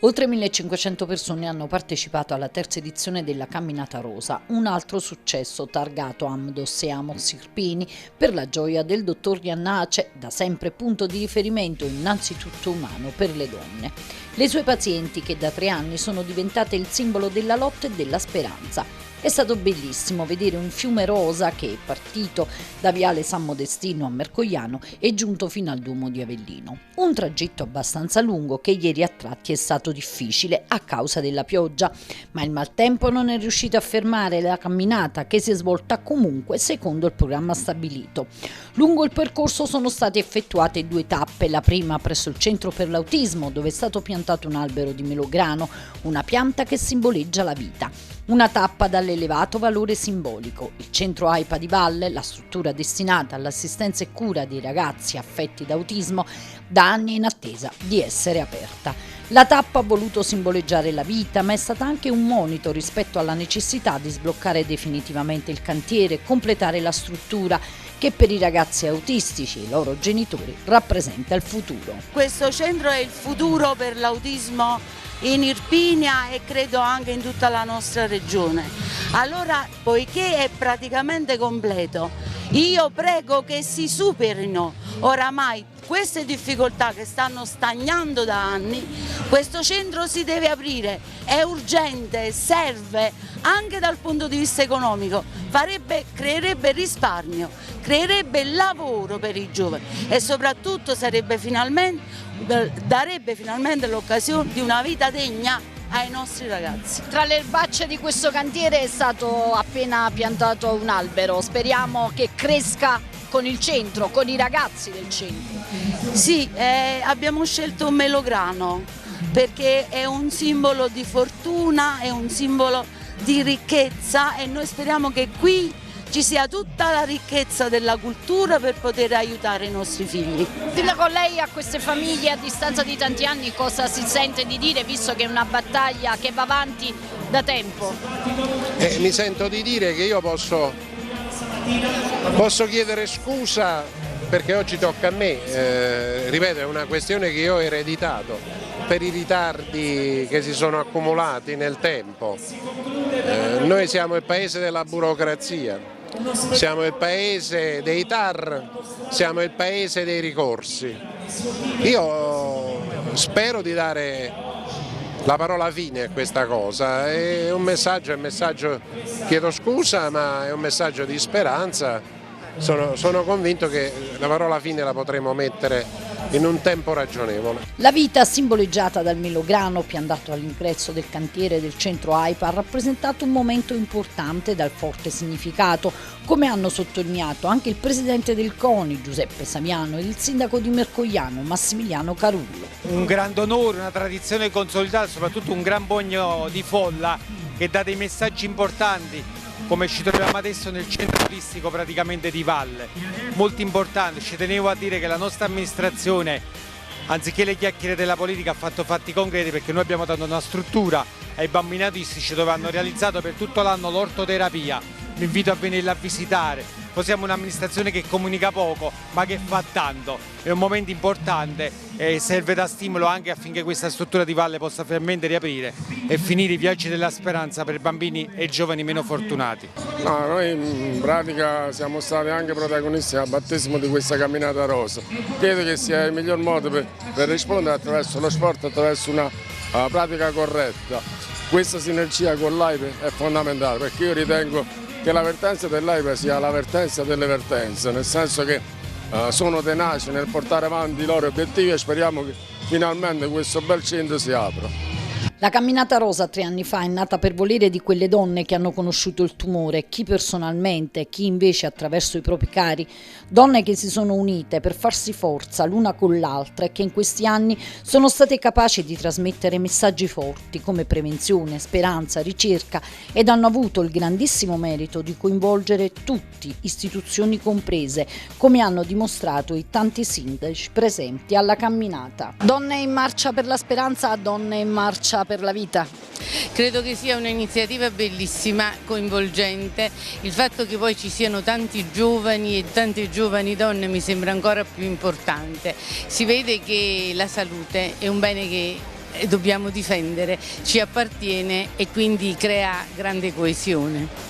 Oltre 1500 persone hanno partecipato alla terza edizione della Camminata Rosa, un altro successo targato Amdos e Amos Irpini per la gioia del dottor Iannace, da sempre punto di riferimento innanzitutto umano per le donne. Le sue pazienti che da 3 anni sono diventate il simbolo della lotta e della speranza. È stato bellissimo vedere un fiume rosa che è partito da Viale San Modestino a Mercogliano e giunto fino al Duomo di Avellino. Un tragitto abbastanza lungo che ieri a tratti è stato difficile a causa della pioggia, ma il maltempo non è riuscito a fermare la camminata che si è svolta comunque secondo il programma stabilito. Lungo il percorso sono state effettuate 2 tappe, la prima presso il centro per l'autismo dove è stato piantato un albero di melograno, una pianta che simboleggia la vita. Una tappa dall'elevato valore simbolico, il centro AIPA di Valle, la struttura destinata all'assistenza e cura dei ragazzi affetti da autismo, da anni in attesa di essere aperta. La tappa ha voluto simboleggiare la vita, ma è stata anche un monito rispetto alla necessità di sbloccare definitivamente il cantiere e completare la struttura che per i ragazzi autistici e i loro genitori rappresenta il futuro. Questo centro è il futuro per l'autismo in Irpinia e credo anche in tutta la nostra regione. Allora, poiché è praticamente completo, io prego che si superino oramai queste difficoltà che stanno stagnando da anni. Questo centro si deve aprire, è urgente, serve anche dal punto di vista economico, creerebbe risparmio, creerebbe lavoro per i giovani e soprattutto darebbe finalmente l'occasione di una vita degna ai nostri ragazzi. Tra le erbacce di questo cantiere è stato appena piantato un albero, speriamo che cresca con il centro, con i ragazzi del centro. Sì, abbiamo scelto un melograno perché è un simbolo di fortuna, è un simbolo di ricchezza e noi speriamo che qui ci sia tutta la ricchezza della cultura per poter aiutare i nostri figli. Sindaco, lei a queste famiglie a distanza di tanti anni cosa si sente di dire, visto che è una battaglia che va avanti da tempo? Mi sento di dire che io posso chiedere scusa perché oggi tocca a me, ripeto, è una questione che io ho ereditato per i ritardi che si sono accumulati nel tempo. Noi siamo il paese della burocrazia. Siamo il paese dei TAR, siamo il paese dei ricorsi. Io spero di dare la parola fine a questa cosa, è un messaggio, chiedo scusa, ma è un messaggio di speranza. Sono convinto che la parola fine la potremo mettere in un tempo ragionevole. La vita simboleggiata dal melograno piantato all'ingresso del cantiere del centro AIPA ha rappresentato un momento importante dal forte significato, come hanno sottolineato anche il presidente del CONI Giuseppe Saviano e il sindaco di Mercogliano Massimiliano Carullo. Un grande onore, una tradizione consolidata, soprattutto un gran bagno di folla che dà dei messaggi importanti, come ci troviamo adesso nel centro turistico praticamente di Valle, molto importante. Ci tenevo a dire che la nostra amministrazione, anziché le chiacchiere della politica, ha fatto fatti concreti, perché noi abbiamo dato una struttura ai bambini autistici dove hanno realizzato per tutto l'anno l'ortoterapia. Vi invito a venirla a visitare. Poi siamo un'amministrazione che comunica poco ma che fa tanto, è un momento importante e serve da stimolo anche affinché questa struttura di Valle possa finalmente riaprire e finire i viaggi della speranza per bambini e giovani meno fortunati. No, noi in pratica siamo stati anche protagonisti al battesimo di questa camminata rosa. Credo che sia il miglior modo per rispondere attraverso lo sport, attraverso una pratica corretta. Questa sinergia con l'AIPA è fondamentale, perché io ritengo che la vertenza dell'AIPA sia la vertenza delle vertenze, nel senso che sono tenaci nel portare avanti i loro obiettivi e speriamo che finalmente questo bel centro si apra. La Camminata Rosa 3 anni fa è nata per volere di quelle donne che hanno conosciuto il tumore, chi personalmente, chi invece attraverso i propri cari, donne che si sono unite per farsi forza l'una con l'altra e che in questi anni sono state capaci di trasmettere messaggi forti come prevenzione, speranza, ricerca ed hanno avuto il grandissimo merito di coinvolgere tutti, istituzioni comprese, come hanno dimostrato i tanti sindaci presenti alla camminata. Donne in marcia per la speranza, donne in marcia per la vita. Credo che sia un'iniziativa bellissima, coinvolgente. Il fatto che poi ci siano tanti giovani e tante giovani donne mi sembra ancora più importante. Si vede che la salute è un bene che dobbiamo difendere, ci appartiene e quindi crea grande coesione.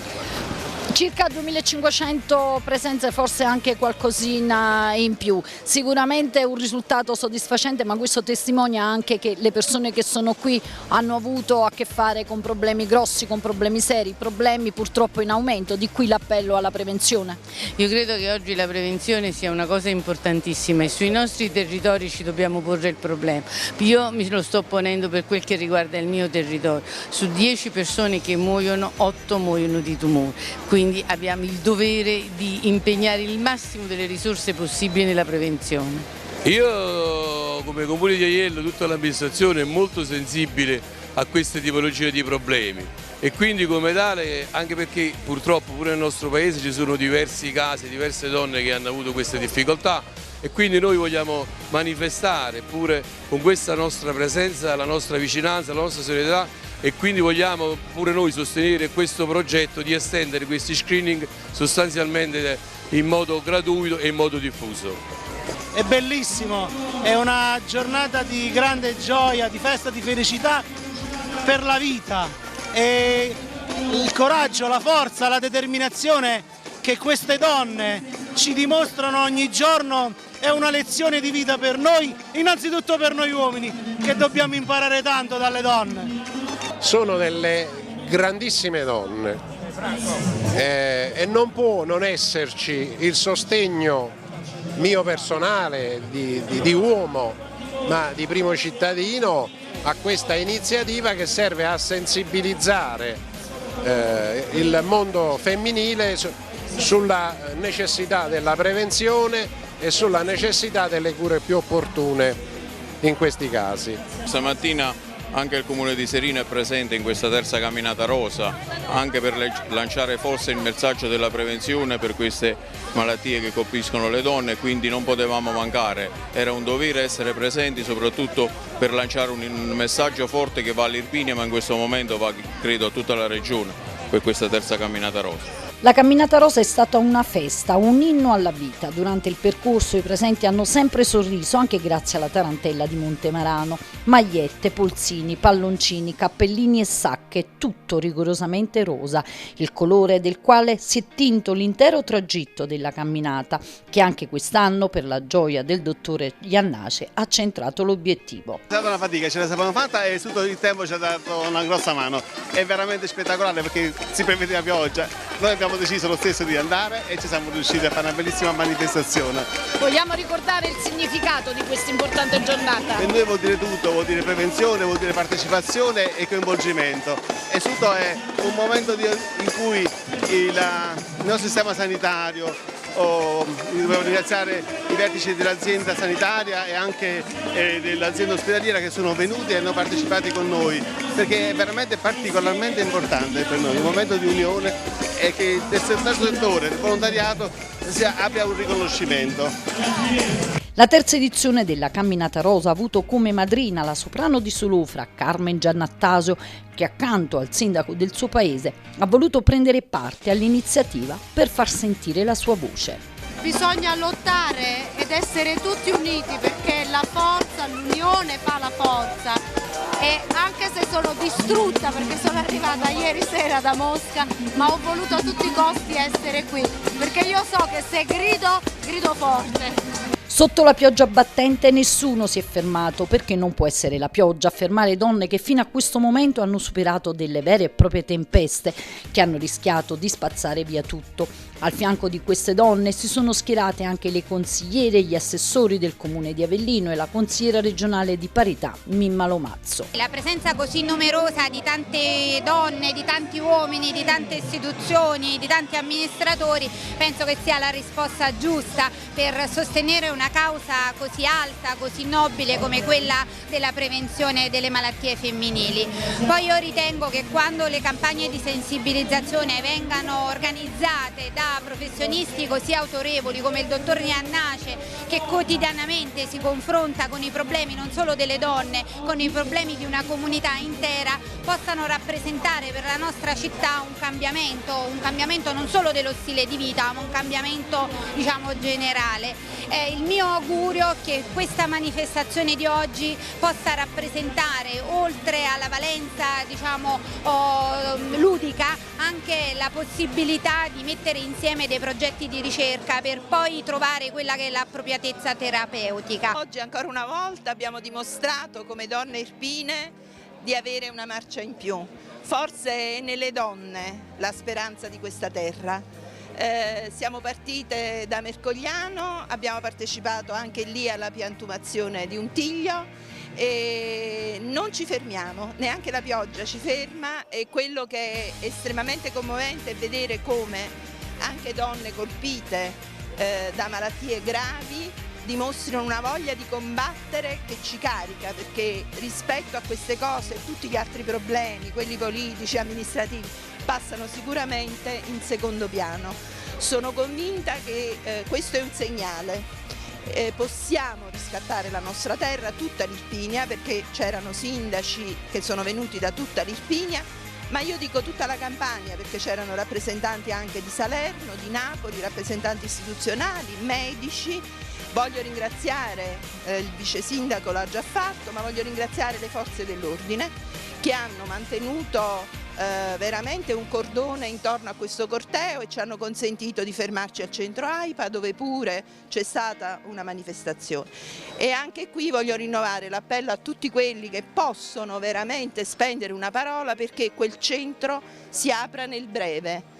Circa 2500 presenze, forse anche qualcosina in più, sicuramente un risultato soddisfacente, ma questo testimonia anche che le persone che sono qui hanno avuto a che fare con problemi grossi, con problemi seri, problemi purtroppo in aumento, di qui l'appello alla prevenzione. Io credo che oggi la prevenzione sia una cosa importantissima e sui nostri territori ci dobbiamo porre il problema. Io mi lo sto ponendo per quel che riguarda il mio territorio, su 10 persone che muoiono 8 muoiono di tumore. Quindi abbiamo il dovere di impegnare il massimo delle risorse possibili nella prevenzione. Io come Comune di Aiello, tutta l'amministrazione è molto sensibile a queste tipologie di problemi e quindi come tale, anche perché purtroppo pure nel nostro paese ci sono diversi casi, diverse donne che hanno avuto queste difficoltà e quindi noi vogliamo manifestare pure con questa nostra presenza, la nostra vicinanza, la nostra solidarietà e quindi vogliamo pure noi sostenere questo progetto di estendere questi screening sostanzialmente in modo gratuito e in modo diffuso. È bellissimo, è una giornata di grande gioia, di festa, di felicità per la vita e il coraggio, la forza, la determinazione che queste donne ci dimostrano ogni giorno è una lezione di vita per noi, innanzitutto per noi uomini, che dobbiamo imparare tanto dalle donne. Sono delle grandissime donne e non può non esserci il sostegno mio personale di uomo, ma di primo cittadino, a questa iniziativa che serve a sensibilizzare il mondo femminile sulla necessità della prevenzione e sulla necessità delle cure più opportune in questi casi. Stamattina anche il Comune di Serino è presente in questa terza camminata rosa, anche per lanciare forse il messaggio della prevenzione per queste malattie che colpiscono le donne, quindi non potevamo mancare, era un dovere essere presenti soprattutto per lanciare un messaggio forte che va all'Irpinia ma in questo momento va credo a tutta la regione per questa terza camminata rosa. La camminata rosa è stata una festa, un inno alla vita. Durante il percorso i presenti hanno sempre sorriso, anche grazie alla tarantella di Montemarano. Magliette, polsini, palloncini, cappellini e sacche, tutto rigorosamente rosa, il colore del quale si è tinto l'intero tragitto della camminata, che anche quest'anno, per la gioia del dottore Iannace, ha centrato l'obiettivo. È stata una fatica, ce la sapevamo fatta e tutto il tempo ci ha dato una grossa mano. È veramente spettacolare perché si prevedeva pioggia. Noi abbiamo deciso lo stesso di andare e ci siamo riusciti a fare una bellissima manifestazione. Vogliamo ricordare il significato di questa importante giornata? Per noi vuol dire tutto, vuol dire prevenzione, vuol dire partecipazione e coinvolgimento. E tutto è un momento in cui il nostro sistema sanitario, dobbiamo ringraziare i vertici dell'azienda sanitaria e anche dell'azienda ospedaliera che sono venuti e hanno partecipato con noi, perché è veramente particolarmente importante per noi, un momento di unione e che del terzo settore, del volontariato, abbia un riconoscimento. La terza edizione della Camminata Rosa ha avuto come madrina la soprano di Solofra, Carmen Giannattasio, che accanto al sindaco del suo paese ha voluto prendere parte all'iniziativa per far sentire la sua voce. Bisogna lottare ed essere tutti uniti perché la forza, l'unione fa la forza. E anche se sono distrutta perché sono arrivata ieri sera da Mosca, ma ho voluto a tutti i costi essere qui, perché io so che se grido forte. Sotto la pioggia battente nessuno si è fermato, perché non può essere la pioggia a fermare donne che fino a questo momento hanno superato delle vere e proprie tempeste, che hanno rischiato di spazzare via tutto. Al fianco di queste donne si sono schierate anche le consigliere e gli assessori del comune di Avellino e la consigliera regionale di parità Mimma Lomazzo. La presenza così numerosa di tante donne, di tanti uomini, di tante istituzioni, di tanti amministratori, penso che sia la risposta giusta per sostenere una causa così alta, così nobile come quella della prevenzione delle malattie femminili. Poi io ritengo che quando le campagne di sensibilizzazione vengano organizzate da professionisti così autorevoli come il dottor Iannace, che quotidianamente si confronta con i problemi non solo delle donne, con i problemi di una comunità intera, possano rappresentare per la nostra città un cambiamento non solo dello stile di vita, ma un cambiamento generale. Il mio mio augurio è che questa manifestazione di oggi possa rappresentare, oltre alla valenza ludica, anche la possibilità di mettere insieme dei progetti di ricerca per poi trovare quella che è l'appropriatezza terapeutica. Oggi ancora una volta abbiamo dimostrato come donne irpine di avere una marcia in più. Forse è nelle donne la speranza di questa terra. Siamo partite da Mercogliano, abbiamo partecipato anche lì alla piantumazione di un tiglio e non ci fermiamo, neanche la pioggia ci ferma, e quello che è estremamente commovente è vedere come anche donne colpite da malattie gravi dimostrano una voglia di combattere che ci carica, perché rispetto a queste cose tutti gli altri problemi, quelli politici, amministrativi, passano sicuramente in secondo piano. Sono convinta che questo è un segnale. Possiamo riscattare la nostra terra, tutta l'Irpinia, perché c'erano sindaci che sono venuti da tutta l'Irpinia, ma io dico tutta la Campania, perché c'erano rappresentanti anche di Salerno, di Napoli, rappresentanti istituzionali, medici. Voglio ringraziare il vice sindaco, l'ha già fatto, ma voglio ringraziare le forze dell'ordine che hanno mantenuto veramente un cordone intorno a questo corteo e ci hanno consentito di fermarci al centro AIPA, dove pure c'è stata una manifestazione. E anche qui voglio rinnovare l'appello a tutti quelli che possono veramente spendere una parola perché quel centro si apra nel breve.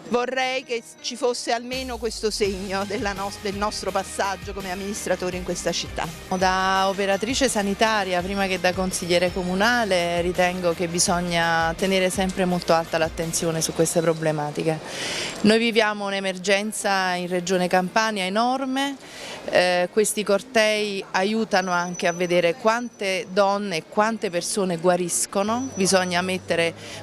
Vorrei che ci fosse almeno questo segno del nostro passaggio come amministratori in questa città. Da operatrice sanitaria, prima che da consigliere comunale, ritengo che bisogna tenere sempre molto alta l'attenzione su queste problematiche. Noi viviamo un'emergenza in Regione Campania enorme, questi cortei aiutano anche a vedere quante donne e quante persone guariscono, bisogna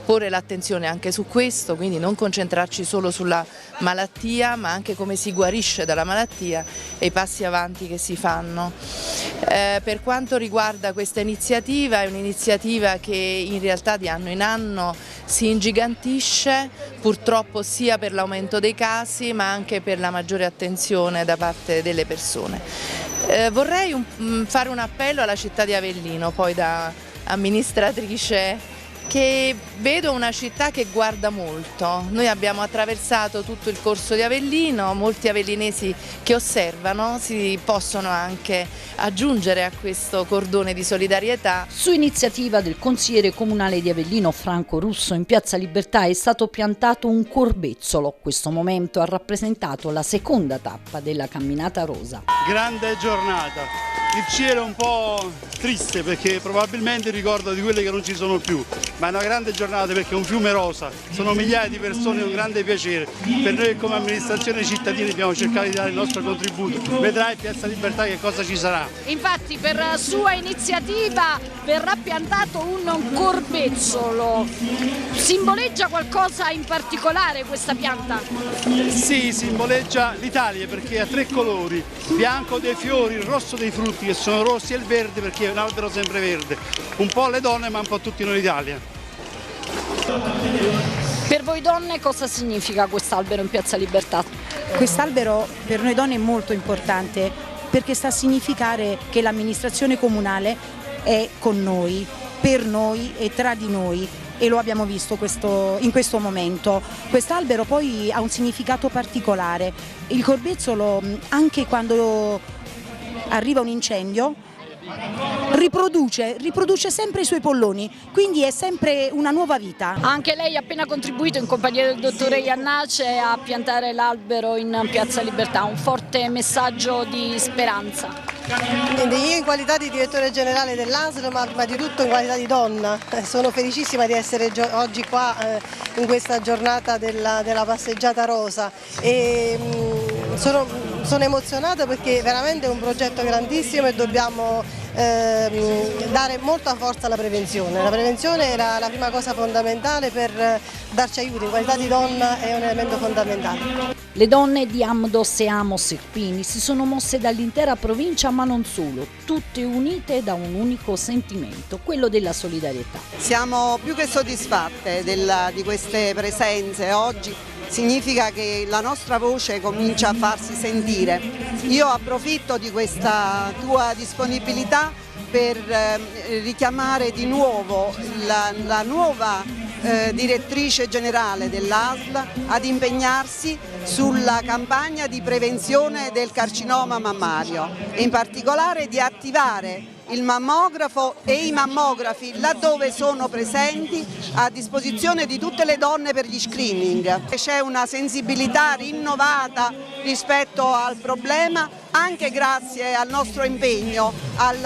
porre l'attenzione anche su questo, quindi non concentrarci solo sulla malattia, ma anche come si guarisce dalla malattia e i passi avanti che si fanno. Per quanto riguarda questa iniziativa, è un'iniziativa che in realtà di anno in anno si ingigantisce, purtroppo sia per l'aumento dei casi ma anche per la maggiore attenzione da parte delle persone. Vorrei fare un appello alla città di Avellino, poi da amministratrice, che vedo una città che guarda molto. Noi abbiamo attraversato tutto il corso di Avellino, molti avellinesi che osservano si possono anche aggiungere a questo cordone di solidarietà. Su iniziativa del consigliere comunale di Avellino Franco Russo, in Piazza Libertà è stato piantato un corbezzolo. Questo momento ha rappresentato la seconda tappa della camminata rosa. Grande giornata, il cielo è un po' triste perché probabilmente ricorda di quelle che non ci sono più, ma è una grande giornata perché è un fiume rosa, sono migliaia di persone, è un grande piacere. Per noi come amministrazione cittadina abbiamo cercato di dare il nostro contributo, vedrai Piazza Libertà che cosa ci sarà. Infatti per sua iniziativa verrà piantato un corbezzolo, simboleggia qualcosa in particolare questa pianta? Sì, simboleggia l'Italia perché ha tre colori, bianco dei fiori, il rosso dei frutti che sono rossi e il verde perché è un albero sempre verde, un po' le donne ma un po' tutti noi d'Italia. Per voi donne cosa significa quest'albero in Piazza Libertà? Quest'albero per noi donne è molto importante perché sta a significare che l'amministrazione comunale è con noi, per noi e tra di noi, e lo abbiamo visto in questo momento. Quest'albero poi ha un significato particolare. Il corbezzolo, anche quando arriva un incendio, riproduce sempre i suoi polloni, quindi è sempre una nuova vita. Anche lei ha appena contribuito in compagnia del dottore Iannace a piantare l'albero in Piazza Libertà, un forte messaggio di speranza. Io in qualità di direttore generale dell'ASL, ma di tutto in qualità di donna, sono felicissima di essere oggi qua in questa giornata della passeggiata rosa e sono emozionata perché veramente è un progetto grandissimo e dobbiamo dare molta forza alla prevenzione. La prevenzione è la prima cosa fondamentale per darci aiuto, in qualità di donna è un elemento fondamentale. Le donne di Amdos e Amos Irpini si sono mosse dall'intera provincia, ma non solo, tutte unite da un unico sentimento, quello della solidarietà. Siamo più che soddisfatte di queste presenze oggi, significa che la nostra voce comincia a farsi sentire io approfitto di questa tua disponibilità per richiamare di nuovo la nuova direttrice generale dell'ASL ad impegnarsi sulla campagna di prevenzione del carcinoma mammario e in particolare di attivare il mammografo e i mammografi laddove sono presenti a disposizione di tutte le donne per gli screening. C'è una sensibilità rinnovata rispetto al problema anche grazie al nostro impegno, al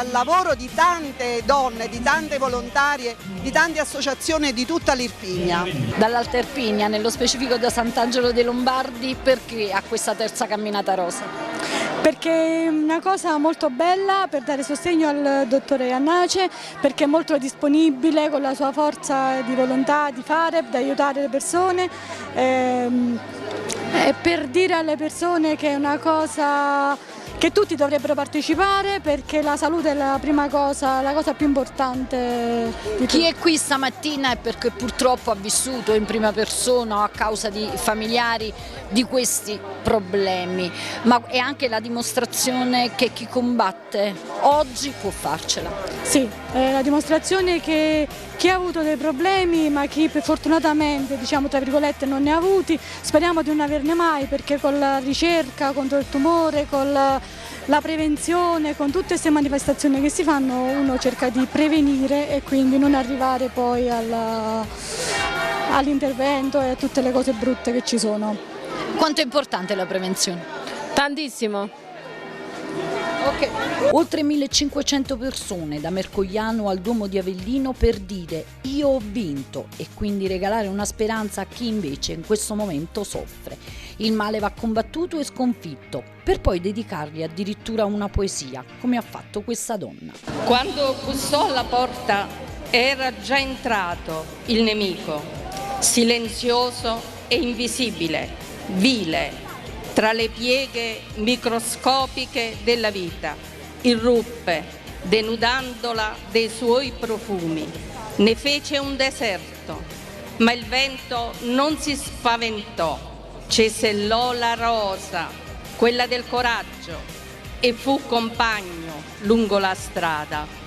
lavoro di tante donne, di tante volontarie, di tante associazioni di tutta l'Irpinia. Dall'Alta Irpinia, nello specifico da Sant'Angelo dei Lombardi, perché a questa terza camminata rosa? Perché è una cosa molto bella per dare sostegno al dottore Iannace, perché è molto disponibile con la sua forza di volontà di fare, di aiutare le persone, e per dire alle persone che è una cosa che tutti dovrebbero partecipare, perché la salute è la prima cosa, la cosa più importante di Chi è qui stamattina è perché purtroppo ha vissuto in prima persona o a causa di familiari di questi problemi, ma è anche la dimostrazione che chi combatte oggi può farcela. Sì, è la dimostrazione che chi ha avuto dei problemi, ma chi fortunatamente, diciamo tra virgolette, non ne ha avuti, speriamo di non averne mai, perché con la ricerca contro il tumore, con la prevenzione, con tutte queste manifestazioni che si fanno, uno cerca di prevenire e quindi non arrivare poi all'intervento e a tutte le cose brutte che ci sono. Quanto è importante la prevenzione? Tantissimo. Okay. Oltre 1500 persone da Mercogliano al Duomo di Avellino per dire io ho vinto e quindi regalare una speranza a chi invece in questo momento soffre. Il male va combattuto e sconfitto, per poi dedicargli addirittura una poesia, come ha fatto questa donna. Quando bussò alla porta era già entrato il nemico, silenzioso e invisibile, vile, tra le pieghe microscopiche della vita, irruppe, denudandola dei suoi profumi. Ne fece un deserto, ma il vento non si spaventò, cesellò la rosa, quella del coraggio, e fu compagno lungo la strada.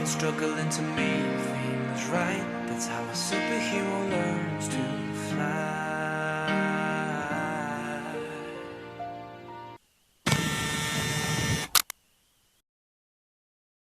Struggling to make things right. That's how a superhero learns to fly.